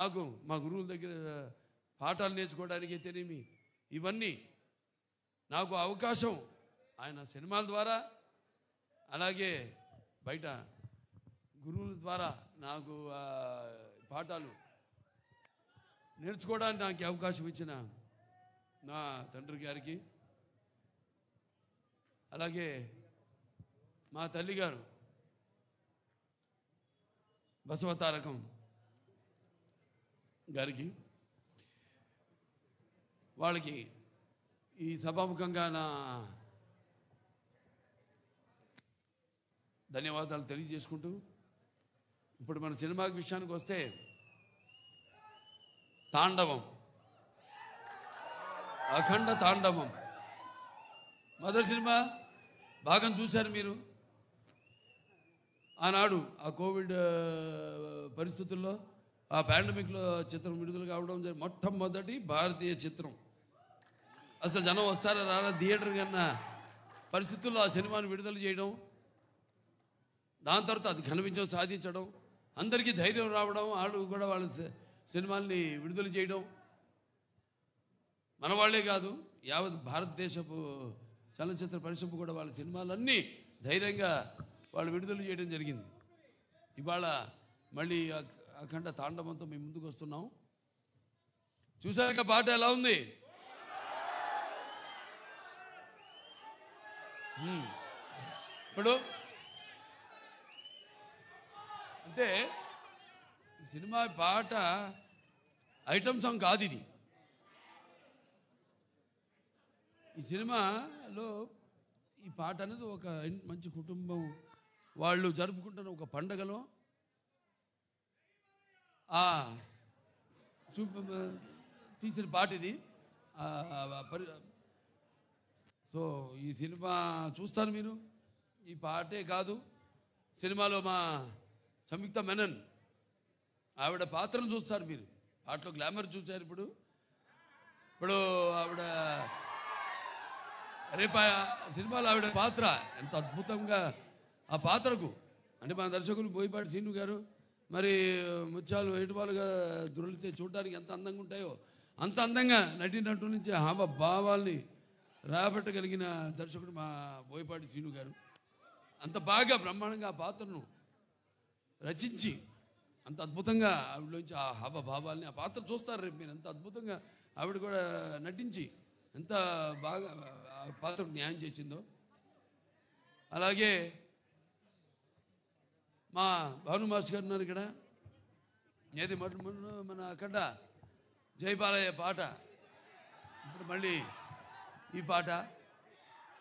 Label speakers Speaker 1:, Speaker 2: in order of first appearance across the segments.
Speaker 1: నాకు మా గురువుల దగ్గర పాఠాలు నేర్చుకోవడానికి అయితేనేమి ఇవన్నీ నాకు అవకాశం ఆయన సినిమాల ద్వారా అలాగే బయట గురువుల ద్వారా నాకు పాఠాలు నేర్చుకోవడానికి నాకు అవకాశం ఇచ్చిన నా తండ్రి గారికి అలాగే మా తల్లిగారు బసవతారకం గారికి వాళ్ళకి ఈ సభాముఖంగా నా ధన్యవాదాలు తెలియజేసుకుంటూ ఇప్పుడు మన సినిమా విషయానికి వస్తే తాండవం అఖండ తాండవం మొదటి సినిమా భాగం చూశారు మీరు ఆనాడు ఆ కోవిడ్ పరిస్థితుల్లో ఆ పాండమిక్లో చిత్రం విడుదల కావడం మొట్టమొదటి భారతీయ చిత్రం అసలు జనం వస్తారా రారా థియేటర్ కన్నా పరిస్థితుల్లో ఆ సినిమాను విడుదల చేయడం దాని తర్వాత అది ఘన విజయం సాధించడం అందరికీ ధైర్యం రావడం వాళ్ళు కూడా వాళ్ళ సినిమాల్ని విడుదల చేయడం మన వాళ్ళే కాదు యావత్ భారతదేశపు చలనచిత్ర పరిశ్రమ కూడా వాళ్ళ సినిమాలన్నీ ధైర్యంగా వాళ్ళు విడుదల చేయడం జరిగింది. ఇవాళ మళ్ళీ అఖండ తాండవంతో మేము ముందుకు వస్తున్నాం. చూసాక పాట ఎలా ఉంది? ఇప్పుడు అంటే సినిమా పాట ఐటమ్ సాంగ్ కాదు ఇది. ఈ సినిమాలో ఈ పాట అనేది ఒక మంచి కుటుంబం వాళ్ళు జరుపుకుంటున్న ఒక పండగలో తీసిన పాట ఇది. సో ఈ సినిమా చూస్తారు మీరు. ఈ పాటే కాదు, సినిమాలో మా సంయుక్త మెనన్ ఆవిడ పాత్రను చూస్తారు మీరు. పాటలో గ్లామర్ చూశారు. ఇప్పుడు ఆవిడ రేపు సినిమాలో ఆవిడ పాత్ర ఎంత అద్భుతంగా ఆ పాత్రకు అంటే మన దర్శకులు బోయపాటి శ్రీను గారు మరి ముత్యాలు ఏటుపాలుగా దొరికితే చూడడానికి ఎంత అందంగా ఉంటాయో అంత అందంగా నటినట్టు నుంచి భావాల్ని రాబట్టగలిగిన దర్శకుడు మా బోయపాటి శ్రీను గారు. అంత బాగా బ్రహ్మాండంగా ఆ పాత్రను రచించి అంత అద్భుతంగా ఆవిడలోంచి ఆ హావభావాల్ని ఆ పాత్ర చూస్తారు రేపు మీరు. ఎంత అద్భుతంగా ఆవిడ కూడా నటించి ఎంత బాగా ఆ పాత్రకు న్యాయం చేసిందో. అలాగే మా భాను మాస్టర్ గారు ఉన్నారు ఇక్కడ. ఏది మన అక్కడ జయబాలయ్య పాట ఇప్పుడు మళ్ళీ ఈ పాట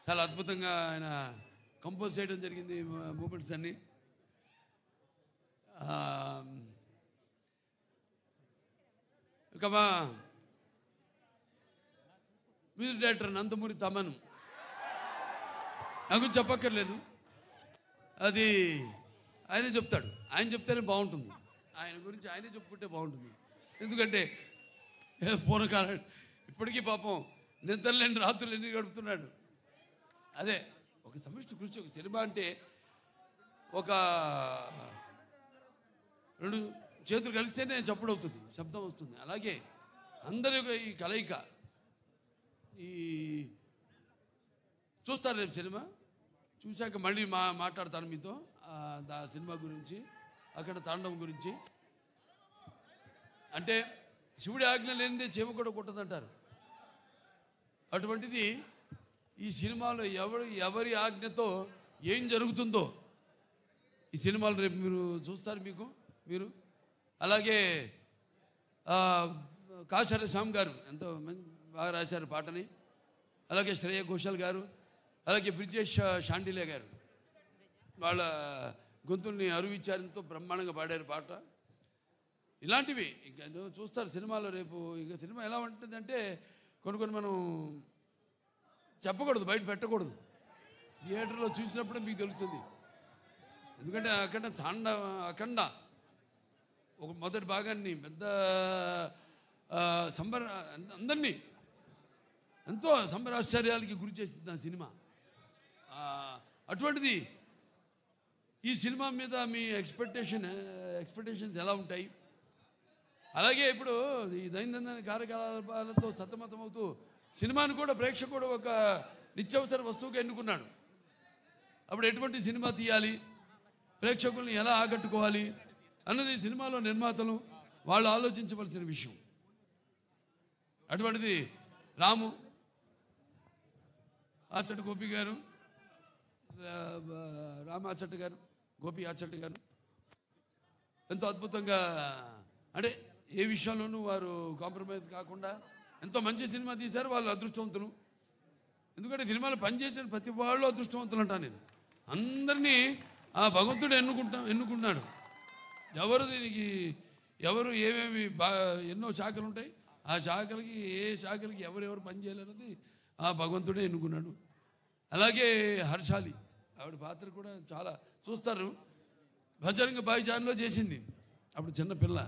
Speaker 1: చాలా అద్భుతంగా ఆయన కంపోజ్ చేయడం జరిగింది. మూమెంట్స్ అన్నీ ఇక మా మ్యూజిక్ డైరెక్టర్ నందమూరి తమన్ నాకు చెప్పక్కర్లేదు, అది ఆయనే చెప్తాడు. ఆయన చెప్తేనే బాగుంటుంది. ఆయన గురించి ఆయనే చెప్పుకుంటే బాగుంటుంది. ఎందుకంటే పూర్వకాలం ఇప్పటికీ పాపం నిద్రలేని రాత్రులు ఎన్ని గడుపుతున్నాడు. అదే ఒక సమిష్టి కృషి. ఒక సినిమా అంటే ఒక రెండు చేతులు కలిస్తేనే చప్పుడు అవుతుంది, శబ్దం వస్తుంది. అలాగే అందరి ఈ కలయిక ఈ చూస్తారు రేపు సినిమా చూశాక మళ్ళీ మాట్లాడతాను మీతో ఆ సినిమా గురించి, అక్కడ తాండవం గురించి. అంటే శివుడి ఆజ్ఞ లేనిదే చీమ కూడా కుట్టదంటారు. అటువంటిది ఈ సినిమాలో ఎవరి ఆజ్ఞతో ఏం జరుగుతుందో ఈ సినిమాలు రేపు మీరు చూస్తారు మీరు. అలాగే కాశర శ్యామ్ గారు ఎంతో బాగా రాశారు పాటని. అలాగే శ్రేయ ఘోషాల్ గారు, అలాగే బ్రిజేష్ షాండిలే గారు వాళ్ళ గొంతుల్ని అరువిచ్చారు, ఎంతో బ్రహ్మాండంగా పాడారు పాట. ఇలాంటివి ఇక చూస్తారు సినిమాలో రేపు. ఇక సినిమా ఎలా ఉంటుందంటే కొన్ని మనం చెప్పకూడదు, బయట పెట్టకూడదు. థియేటర్లో చూసినప్పుడే మీకు తెలుస్తుంది. ఎందుకంటే అఖండ ఒక మొదటి భాగాన్ని పెద్ద అందరినీ ఎంతో సంబరాశ్చర్యాలకి గురి చేసింది ఆ సినిమా. అటువంటిది ఈ సినిమా మీద మీ ఎక్స్పెక్టేషన్స్ ఎలా ఉంటాయి? అలాగే ఇప్పుడు ఈ దైనందిన కార్యకలాపాలతో సతమతమవుతూ సినిమాను కూడా ప్రేక్షకుడు ఒక నిత్యావసర వస్తువుగా ఎన్నుకున్నాడు. అప్పుడు ఎటువంటి సినిమా తీయాలి, ప్రేక్షకుల్ని ఎలా ఆకట్టుకోవాలి అన్నది సినిమాలో నిర్మాతలు వాళ్ళు ఆలోచించవలసిన విషయం. అటువంటిది రాము ఆచట్ గోపి గారు, రామ ఆచట్ గారు, గోపి ఆచట్ గారు ఎంతో అద్భుతంగా, అంటే ఏ విషయంలోనూ వారు కాంప్రమైజ్ కాకుండా ఎంతో మంచి సినిమా తీశారు. వాళ్ళు అదృష్టవంతులు. ఎందుకంటే సినిమాలో పనిచేసిన ప్రతి వాళ్ళు అదృష్టవంతులు అంటాను నేను. అందరినీ ఆ భగవంతుడు ఎన్నుకున్నాడు. ఎవరు ఏమేమి ఎన్నో శాఖలు ఉంటాయి, ఆ శాఖలకి ఏ శాఖలకి ఎవరెవరు పనిచేయాలన్నది ఆ భగవంతుడే ఎన్నుకున్నాడు. అలాగే హర్షాలి, ఆవిడ పాత్ర కూడా చాలా చూస్తారు. బజరంగ భాయిజాన్లో చేసింది, అప్పుడు చిన్న పిల్ల.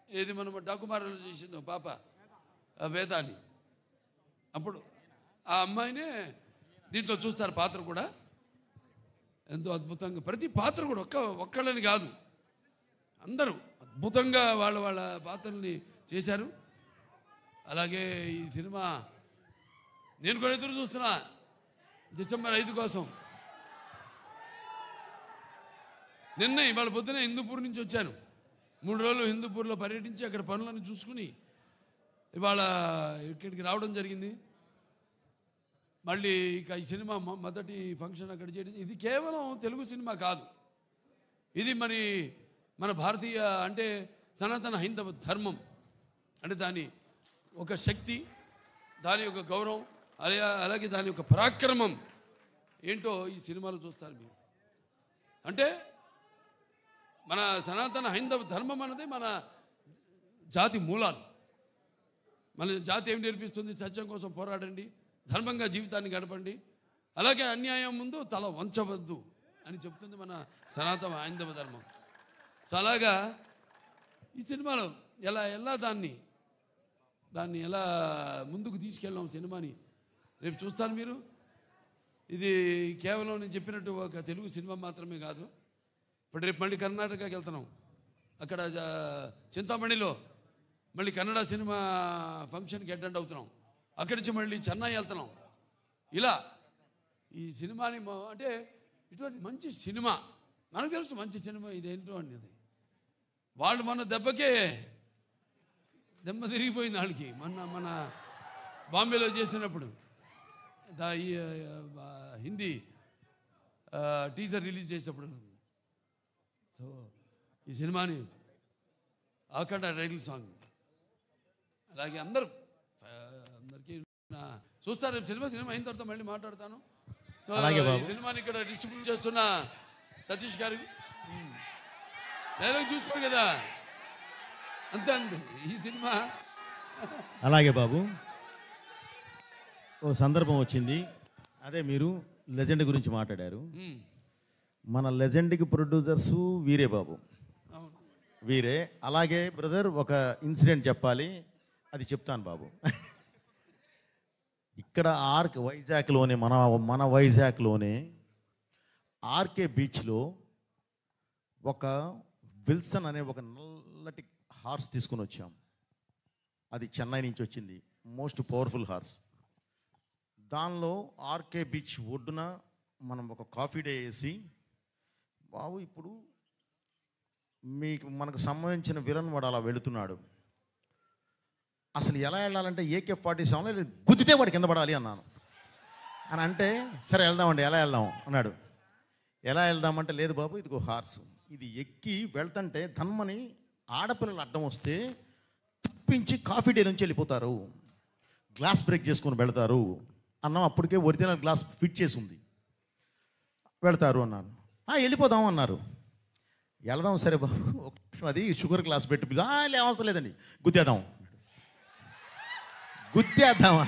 Speaker 1: ఏది మనం డాకుమారలో చేసిందో పాప వేదాన్ని, అప్పుడు ఆ అమ్మాయినే దీంట్లో చూస్తారు. పాత్ర కూడా ఎంతో అద్భుతంగా, ప్రతి పాత్ర కూడా ఒక్కళ్ళని కాదు, అందరూ అద్భుతంగా వాళ్ళ పాత్రల్ని చేశారు. అలాగే ఈ సినిమా నేను కూడా ఎదురు చూస్తున్నా డిసెంబర్ 5 కోసం. నిన్న ఇవాళ పొద్దున హిందూపూర్ నుంచి వచ్చాను. 3 రోజులు హిందూపూర్లో పర్యటించి అక్కడ పనులను చూసుకుని ఇవాళ ఇక్కడికి రావడం జరిగింది. మళ్ళీ ఇక ఈ సినిమా మొదటి ఫంక్షన్ అక్కడ చేయడం. ఇది కేవలం తెలుగు సినిమా కాదు, ఇది మరి మన భారతీయ అంటే సనాతన హైందవ ధర్మం అంటే దాని ఒక శక్తి, దాని యొక్క గౌరవం, అలాగే దాని యొక్క పరాక్రమం ఏంటో ఈ సినిమాలో చూస్తారు మీరు. అంటే మన సనాతన హైందవ ధర్మం అన్నది మన జాతి మూలాలు. మన జాతి ఏం నేర్పిస్తుంది? సత్యం కోసం పోరాడండి, ధర్మంగా జీవితాన్ని గడపండి, అలాగే అన్యాయం ముందు తల వంచవద్దు అని చెప్తుంది మన సనాతన హైందవ ధర్మం. సో అలాగా ఈ సినిమాలో ఎలా దాన్ని ఎలా ముందుకు తీసుకెళ్ళాం సినిమాని రేపు చూస్తారు మీరు. ఇది కేవలం నేను చెప్పినట్టు ఒక తెలుగు సినిమా మాత్రమే కాదు. ఇప్పుడు రేపు మళ్ళీ కర్ణాటకకి వెళ్తున్నాం, అక్కడ చింతామణిలో మళ్ళీ కన్నడ సినిమా ఫంక్షన్కి అటెండ్ అవుతున్నాం. అక్కడి నుంచి మళ్ళీ చెన్నై వెళ్తున్నాం. ఇలా ఈ సినిమాని అంటే ఇటువంటి మంచి సినిమా మనకు తెలుసు, మంచి సినిమా ఇదేంటో అనేది. వాళ్ళు మన దెబ్బ తిరిగిపోయింది వాళ్ళకి. మన బాంబేలో చేసినప్పుడు ఈ హిందీ టీజర్ రిలీజ్ చేసినప్పుడు. సో ఈ సినిమాని అఖండ టైటిల్ సాంగ్, అలాగే అందరికీ చూస్తారు. రేపు సినిమా అయిన తర్వాత మళ్ళీ మాట్లాడతాను. సో ఈ సినిమాని ఇక్కడ డిస్ట్రిబ్యూట్ చేస్తున్న సతీష్ గారు డైలాగ్ చూస్తారు కదా, అంతే ఈ సినిమా.
Speaker 2: అలాగే బాబు, ఓ సందర్భం వచ్చింది, అదే మీరు లెజెండ్ గురించి మాట్లాడారు. మన లెజెండ్కి ప్రొడ్యూసర్సు వీరే బాబు, వీరే. అలాగే బ్రదర్ ఒక ఇన్సిడెంట్ చెప్పాలి, అది చెప్తాను బాబు. ఇక్కడ వైజాగ్లోనే మన వైజాగ్లోనే ఆర్కే బీచ్లో ఒక విల్సన్ అనే ఒక నల్లటి హార్స్ తీసుకుని వచ్చాం. అది చెన్నై నుంచి వచ్చింది, మోస్ట్ పవర్ఫుల్ హార్స్. దానిలో ఆర్కే బీచ్ ఒడ్డున మనం ఒక కాఫీ డే వేసి, బాబు ఇప్పుడు మనకు సంబంధించిన విలన్ వాడు అలా వెళుతున్నాడు, అసలు ఎలా వెళ్ళాలంటే AK-47 గుద్దితే వాడు కింద పడాలి అన్నాను. అని అంటే సరే వెళ్దామండి, ఎలా వెళ్దాం అన్నాడు. ఎలా వెళ్దామంటే లేదు బాబు ఇదిగో హార్స్, ఇది ఎక్కి వెళ్తుంటే ధన్మని ఆడపిల్లలు అడ్డం వస్తే తప్పించి కాఫీ డే నుంచి వెళ్ళిపోతారు, గ్లాస్ బ్రేక్ చేసుకొని వెళ్తారు అన్నాం. అప్పటికే ఒరిజినల్ గ్లాస్ ఫిట్ చేసి ఉంది, వెళ్తారు అన్నాను. వెళ్ళిపోదాం అన్నారు. వెళదాం సరే బాబు, ఒక నిమిషం అది షుగర్ గ్లాస్ పెట్టి అవసరం లేదండి గుద్దేద్దామా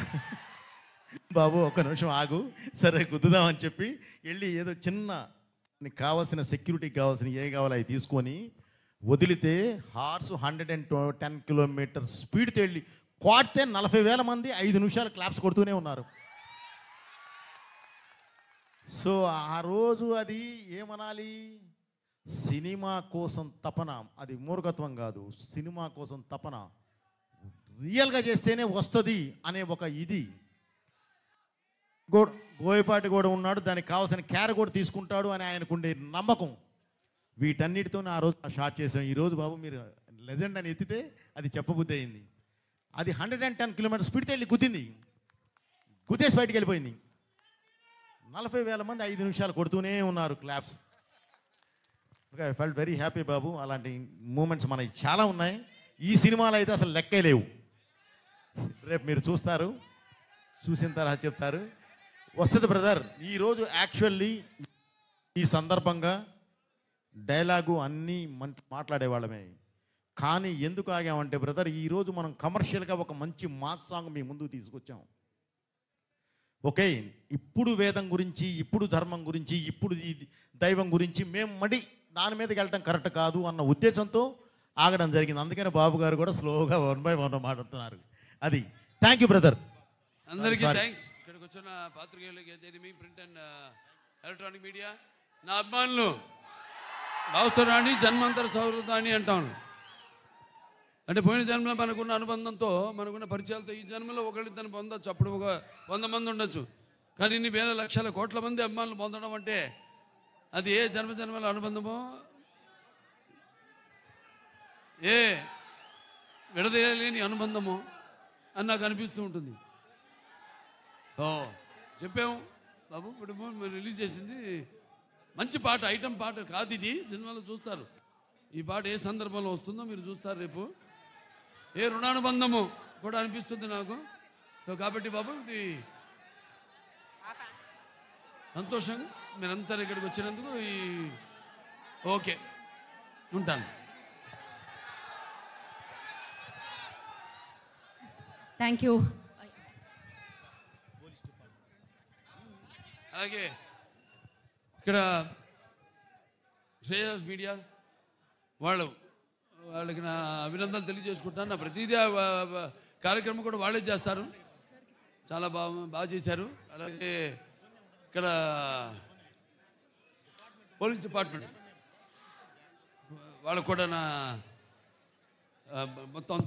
Speaker 2: బాబు, ఒక నిమిషం ఆగు, సరే గుద్దుదామని చెప్పి వెళ్ళి ఏదో చిన్న నీకు కావాల్సిన సెక్యూరిటీకి కావాల్సిన ఏ కావాలో అవి తీసుకొని వదిలితే హార్స్ 110 కిలోమీటర్ స్పీడ్తో వెళ్ళి కొడితే 40,000 మంది 5 నిమిషాలు క్లాప్స్ కొడుతూనే ఉన్నారు. సో ఆ రోజు అది ఏమనాలి, సినిమా కోసం తపన, అది మూర్ఖత్వం కాదు, సినిమా కోసం తపన రియల్గా చేస్తేనే వస్తుంది అనే ఒక ఇది బోయపాటి కూడా ఉన్నాడు, దానికి కావాల్సిన కేర్ కూడా తీసుకుంటాడు అని ఆయనకుండే నమ్మకం. వీటన్నిటితోనే ఆ రోజు షార్ట్ చేసాం. ఈరోజు బాబు మీరు లెజెండ్ అని ఎత్తితే అది చెప్పబుద్ధి అయింది. అది 110 కిలోమీటర్ స్పీడ్తో వెళ్ళి గుద్దేసి బయటికి వెళ్ళిపోయింది. 40,000 మంది 5 నిమిషాలు కొడుతూనే ఉన్నారు claps. I felt very happy బాబు. అలాంటి మూమెంట్స్ మనకి చాలా ఉన్నాయి. ఈ సినిమాలో అయితే అసలు లెక్కే లేవు. రేపు మీరు చూస్తారు, చూసిన తర్వాత చెప్తారు. వస్తుంది బ్రదర్. ఈరోజు యాక్చువల్లీ ఈ సందర్భంగా డైలాగు అన్నీ మాట్లాడేవాళ్ళమే. కానీ ఎందుకు ఆగామంటే బ్రదర్, ఈరోజు మనం కమర్షియల్గా ఒక మంచి మాస్ సాంగ్ మీ ముందుకు తీసుకొచ్చాం. ఓకే, ఇప్పుడు వేదం గురించి, ఇప్పుడు ధర్మం గురించి, ఇప్పుడు ఈ దైవం గురించి మేము దాని మీదకి వెళ్ళటం కరెక్ట్ కాదు అన్న ఉద్దేశంతో ఆగడం జరిగింది. అందుకనే బాబు గారు కూడా స్లోగా 1 by 1 మాట్లాడుతున్నారు. అది థ్యాంక్ యూ బ్రదర్.
Speaker 1: అందరికీ థ్యాంక్స్. ఇక్కడికి వచ్చిన పాత్రికేయులకి, ప్రింట్ అండ్ ఎలక్ట్రానిక్ మీడియా, నా అభిమానులు, భావస్థరాన్ని జన్మాంతర సౌహృదాన్ని అంటాను. అంటే పోయిన జన్మలో మనకున్న అనుబంధంతో, మనకున్న పరిచయాలతో ఈ జన్మలో ఒకళ్ళిద్దరిని పొందొచ్చు. అప్పుడు ఒక 100 మంది ఉండొచ్చు. కానీ ఇన్ని వేల లక్షల కోట్ల మంది అభిమానులు పొందడం అంటే అది ఏ జన్మల అనుబంధమో, ఏ విడదీయలేని అనుబంధమో అని నాకు అనిపిస్తూ ఉంటుంది. సో చెప్పాము బాబు, ఇప్పుడు మీరు రిలీజ్ చేసింది మంచి పాట, ఐటమ్ పాట కాదు ఇది. సినిమాలో చూస్తారు ఈ పాట ఏ సందర్భంలో వస్తుందో మీరు చూస్తారు రేపు. ఏ రుణానుబంధము కూడా అనిపిస్తుంది నాకు. సో కాబట్టి బాబు ఇది సంతోషంగా మీరంతా ఇక్కడికి వచ్చినందుకు ఓకే ఉంటాను.
Speaker 3: Thank you.
Speaker 1: అలాగే ఇక్కడ శ్రేయస్ మీడియా వాళ్ళకి నా అభినందనలు తెలియజేసుకుంటాను. నా ప్రతిదీ కార్యక్రమం కూడా వాళ్ళే చేస్తారు. చాలా బాగా చేశారు. అలాగే ఇక్కడ పోలీస్ డిపార్ట్మెంట్ వాళ్ళకు కూడా నా మొత్తం